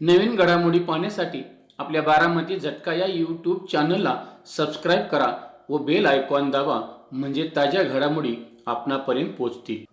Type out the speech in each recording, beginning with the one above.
नवीन घडामोडी पाहण्यासाठी आपल्या बारामती झटका या यूट्यूब चॅनलला सबस्क्राईब करा व बेल आयकॉन दाबा, म्हणजे ताज्या घडामोडी आपणापर्यंत पोहोचतील।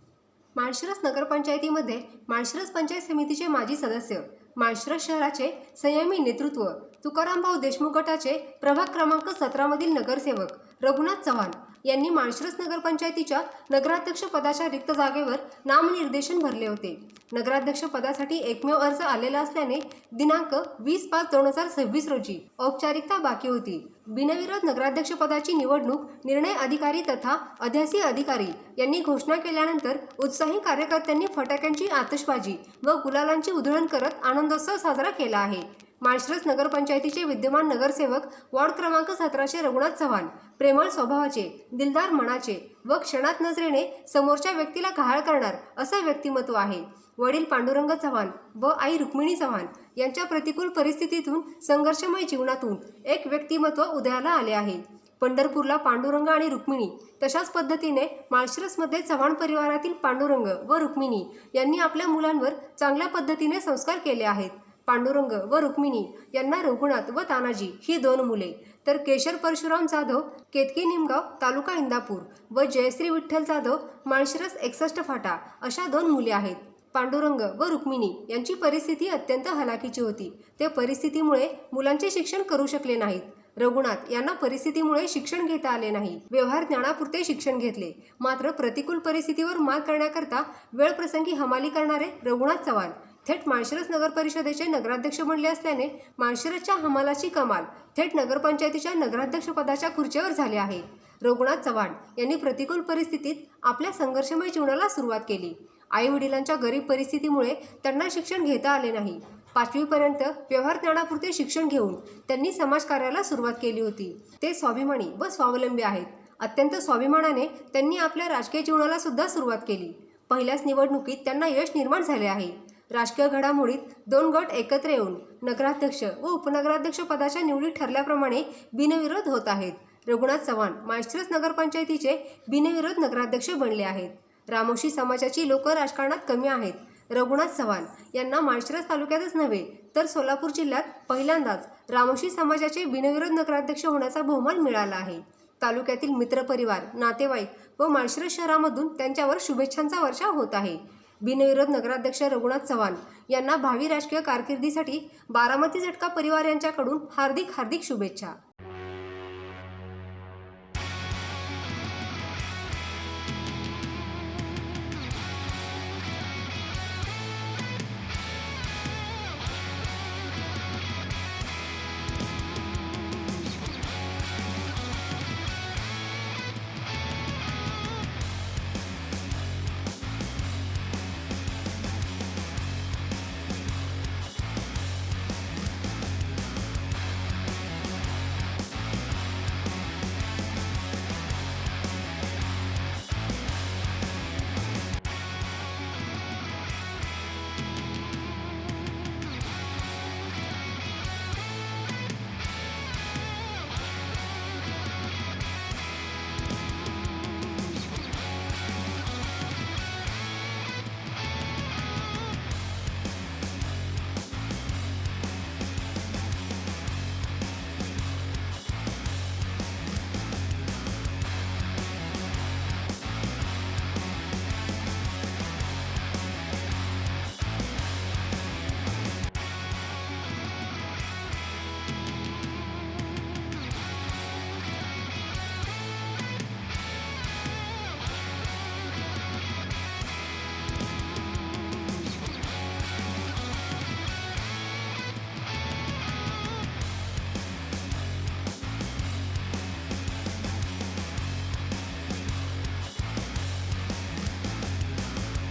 माळशिरस नगरपंचायतीमध्ये माळशिरस पंचायत समितीचे माजी सदस्य, माळशिरस शहराचे संयमी नेतृत्व, तुकारामभाऊ देशमुख गटाचे प्रभाग क्रमांक 17 मधील नगरसेवक रघुनाथ चव्हाण यांनी माळशिरस नगरपंचायतीच्या नगराध्यक्ष पदाच्या रिक्त जागेवर नामनिर्देशन भरले होते। नगराध्यक्ष पदासाठी एकमेव अर्ज आलेला असल्याने दिनांक 20/5/2026 रोजी औपचारिकता बाकी होती। बिनविरोध नगराध्यक्ष पदाची निवडणूक निर्णय अधिकारी तथा अध्यासी अधिकारी यांनी घोषणा केल्यानंतर उत्साही कार्यकर्त्यांनी फटाक्यांची आतषबाजी व गुलालांची उधळण करत आनंदोत्सव साजरा केला आहे। माळशिरस नगरपंचायतीचे विद्यमान नगरसेवक वार्ड क्रमांक 17चे रघुनाथ चव्हाण प्रेमळ स्वभावाचे, दिलदार मनाचे व क्षणात नजरेने समोरच्या व्यक्तीला घायल करणार असं व्यक्तिमत्व आहे। वडील पांडुरंग चव्हाण व आई रुक्मिणी चव्हाण यांच्या प्रतिकूल परिस्थितीतून संघर्षमय जीवनातून एक व्यक्तिमत्व उदयाला आले आहे। पंढरपूरला पांडुरंग आणि रुक्मिणी, तशाच पद्धतीने माळशिरसमध्ये चव्हाण परिवारातील पांडुरंग व रुक्मिणी यांनी आपल्या मुलांवर चांगल्या पद्धतीने संस्कार केले आहेत। पांडुरंग व रुक्मिणी यांना रघुनाथ व तानाजी ही 2 मुले, तर केशर परशुराम जाधव केतकी निमगाव तालुका इंदापूर व जयश्री विठ्ठल जाधव माळशिरस 61 फाटा अशा 2 मुले आहेत। पांडुरंग व रुक्मिणी यांची परिस्थिती अत्यंत हलाखीची होती। ते परिस्थितीमुळे मुलांचे शिक्षण करू शकले नाहीत। रघुनाथ यांना परिस्थितीमुळे शिक्षण घेता आले नाही, व्यवहार ज्ञानापुरते शिक्षण घेतले। मात्र प्रतिकूल परिस्थितीवर मात करण्याकरता वेळप्रसंगी हमाली करणारे रघुनाथ चव्हाण थेट माळशिरस नगर परिषदेचे नगराध्यक्ष बनले असल्याने माळशिरसच्या हमालाची कमाल थेट नगरपंचायतीच्या नगराध्यक्ष पदाच्या खुर्चीवर झाली आहे। रघुनाथ चव्हाण यांनी प्रतिकूल परिस्थितीत आपल्या संघर्षमय जीवनाला सुरुवात केली। आई वडिलांच्या गरीब परिस्थितीमुळे त्यांना शिक्षण घेता आले नाही। 5वी पर्यंत व्यवहार ज्ञानापुरते शिक्षण घेऊन त्यांनी समाजकार्याला सुरुवात केली होती। ते स्वाभिमानी व स्वावलंबी आहेत। अत्यंत स्वाभिमानाने त्यांनी आपल्या राजकीय जीवनाला सुद्धा सुरुवात केली। पहिल्याच निवडणुकीत त्यांना यश निर्माण झाले आहे। राजकीय घडामोडीत 2 गट एकत्र येऊन नगराध्यक्ष व उपनगराध्यक्ष पदाच्या निवडी ठरल्याप्रमाणे बिनविरोध होत आहेत। रघुनाथ चव्हाण माळशिरस नगरपंचायतीचे बिनविरोध नगराध्यक्ष बनले आहेत। रामोशी समाजाची लोक राजकारणात कमी आहेत। रघुनाथ चव्हाण यांना माळशिरस तालुक्यातच नव्हे तर सोलापूर जिल्ह्यात पहिल्यांदाच रामोशी समाजाचे बिनविरोध नगराध्यक्ष होण्याचा बहुमान मिळाला आहे। तालुक्यातील मित्रपरिवार, नातेवाईक व माळशिरस शहरामधून त्यांच्यावर शुभेच्छांचा वर्षाव होत आहे। बिनविरोध नगराध्यक्ष रघुनाथ चव्हाण यांना भावी राजकीय कारकिर्दीसाठी बारामती झटका परिवार यांच्याकडून हार्दिक शुभेच्छा।